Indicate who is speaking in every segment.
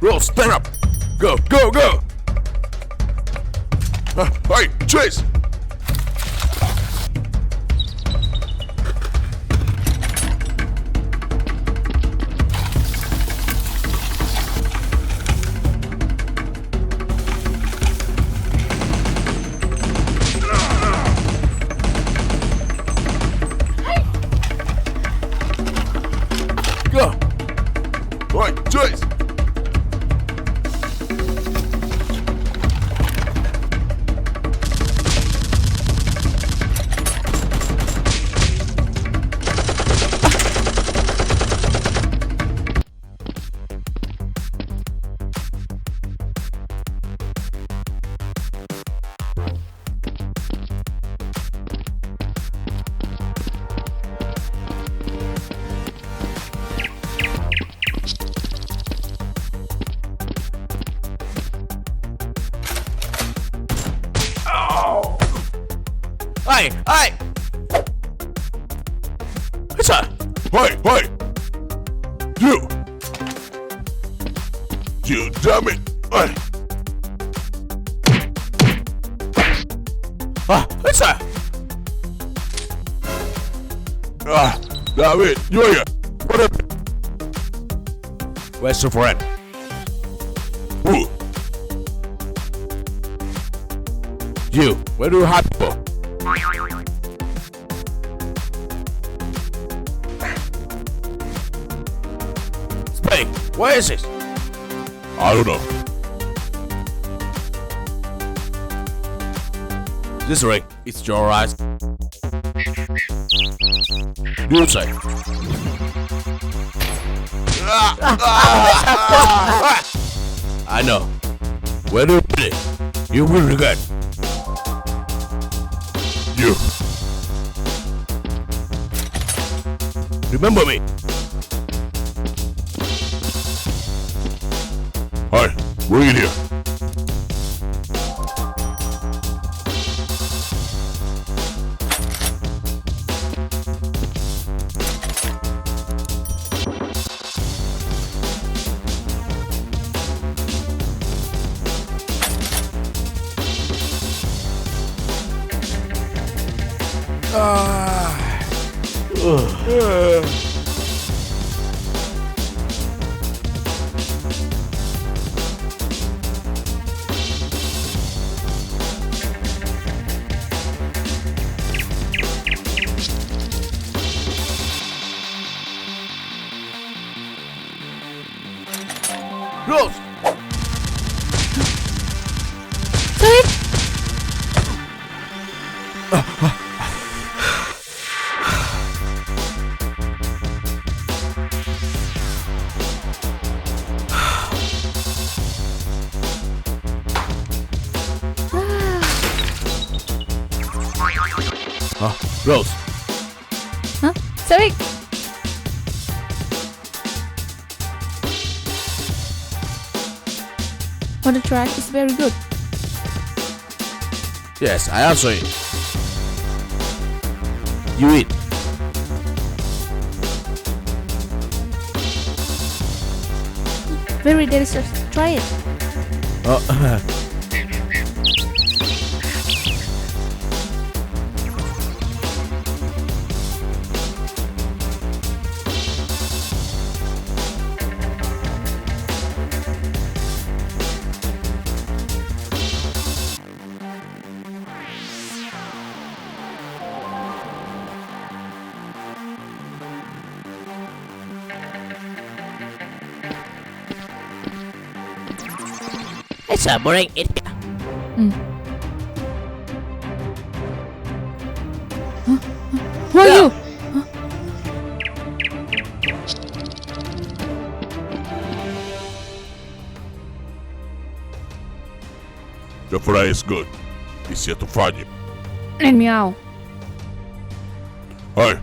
Speaker 1: Roll, stand up. Go, go, go. Hey, chase. Go. All right, chase. Hey, hey! What's that? Hey, hey! You damn it! Hey! What's that? Damn it! You're here! What up? Where's your friend? Who? You, where do you hide people? Spade, where is it? I don't know. This ring, it's your eyes. You say. I know. Where do you put it? You will regret. You. Remember me. Hi, bring it here. Rose! Rose.
Speaker 2: Huh? Sorry. But the track is very good.
Speaker 1: Yes, I also eat. You eat.
Speaker 2: Very delicious. Try it.
Speaker 1: Oh. It's a boring it.
Speaker 2: Who are you?
Speaker 1: The fry is good. It's here to find you.
Speaker 2: And meow.
Speaker 1: Hi.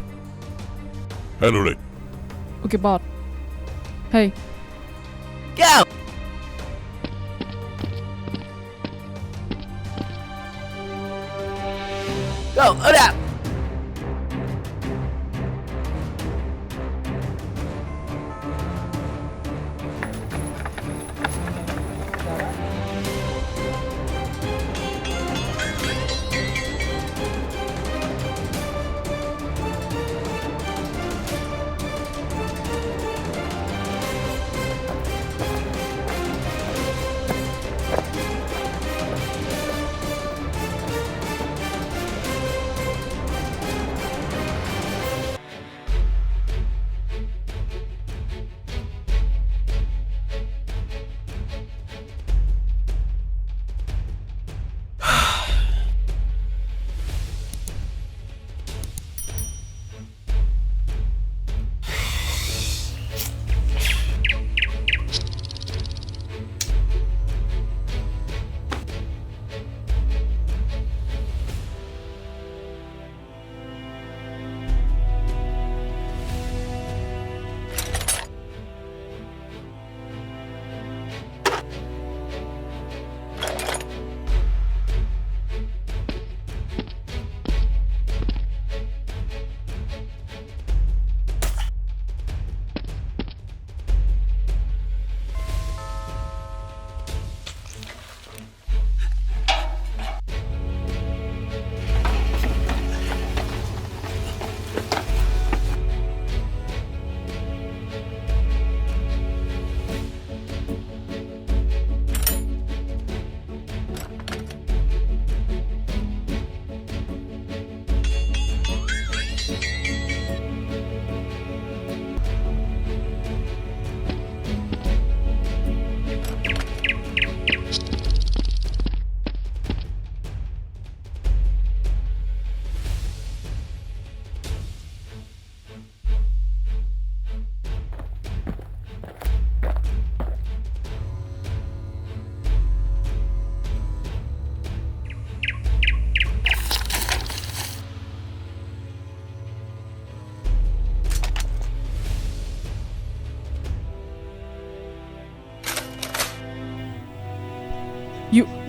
Speaker 1: Henry.
Speaker 2: Okay, bot. Hey.
Speaker 1: Go! Go, up!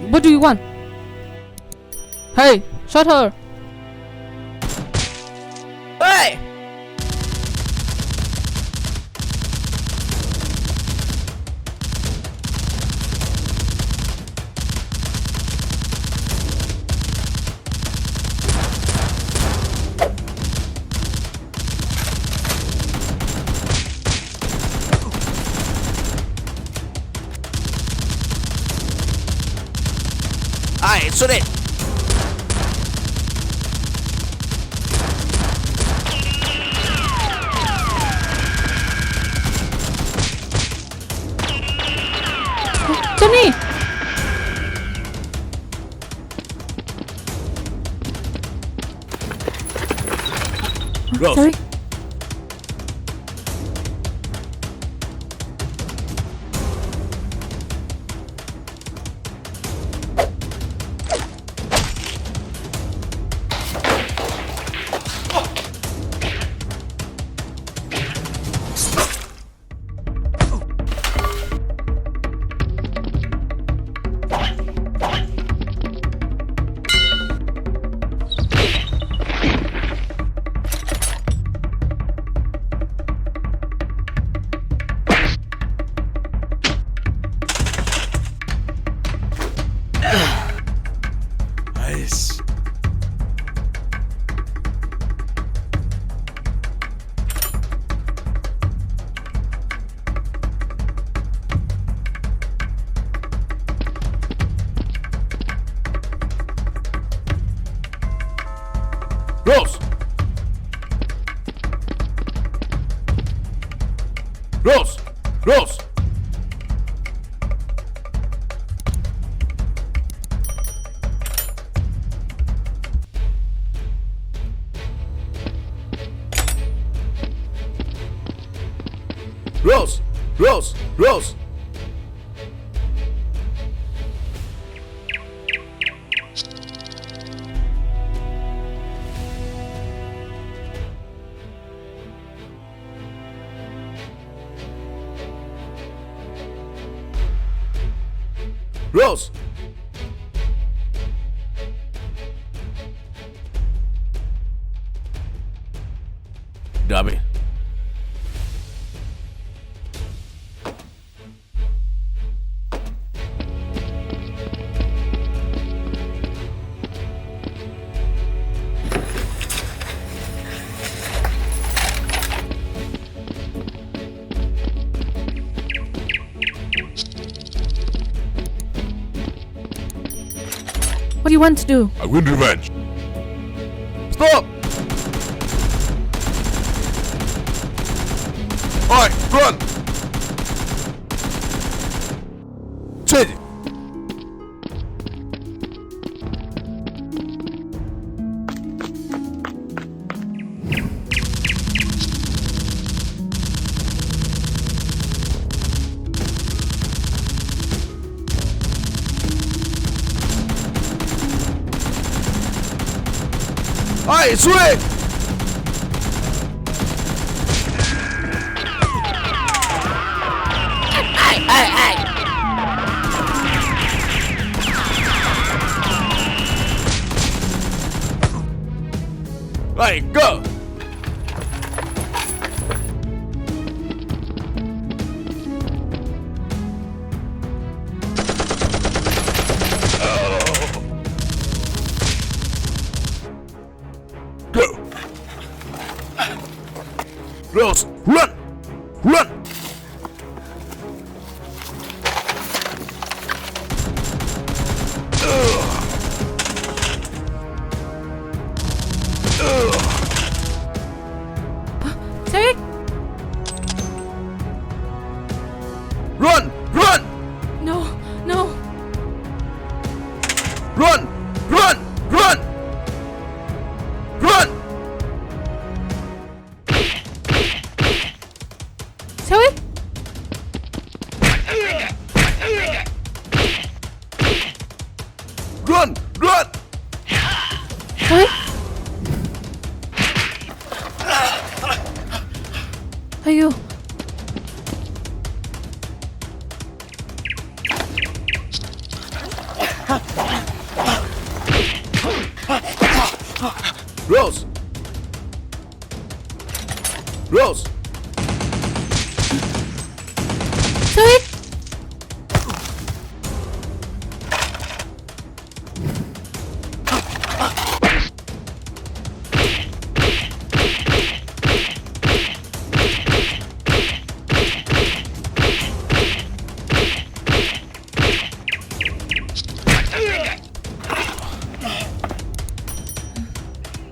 Speaker 2: What do you want? Hey, shut her.
Speaker 1: Hey! Alright, shoot it!
Speaker 2: Johnny!
Speaker 1: Rose.
Speaker 2: Sorry.
Speaker 1: Nice. Rose! Rose! Rose! Rose! Rose! Rose! Rose! Dummy.
Speaker 2: What do you want to do?
Speaker 1: I win revenge. Stop! Alright, run! Change it. Alright, shoot it! Alright, go! Go! Rose, run! Run!
Speaker 2: Derek?
Speaker 1: Run! Run!
Speaker 2: No, no.
Speaker 1: Run! Run! Run! Run!
Speaker 2: Derek?
Speaker 1: Run! Run!
Speaker 2: Derek? Are you?
Speaker 1: Rose! Rose!
Speaker 2: Sweet!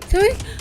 Speaker 2: Sweet!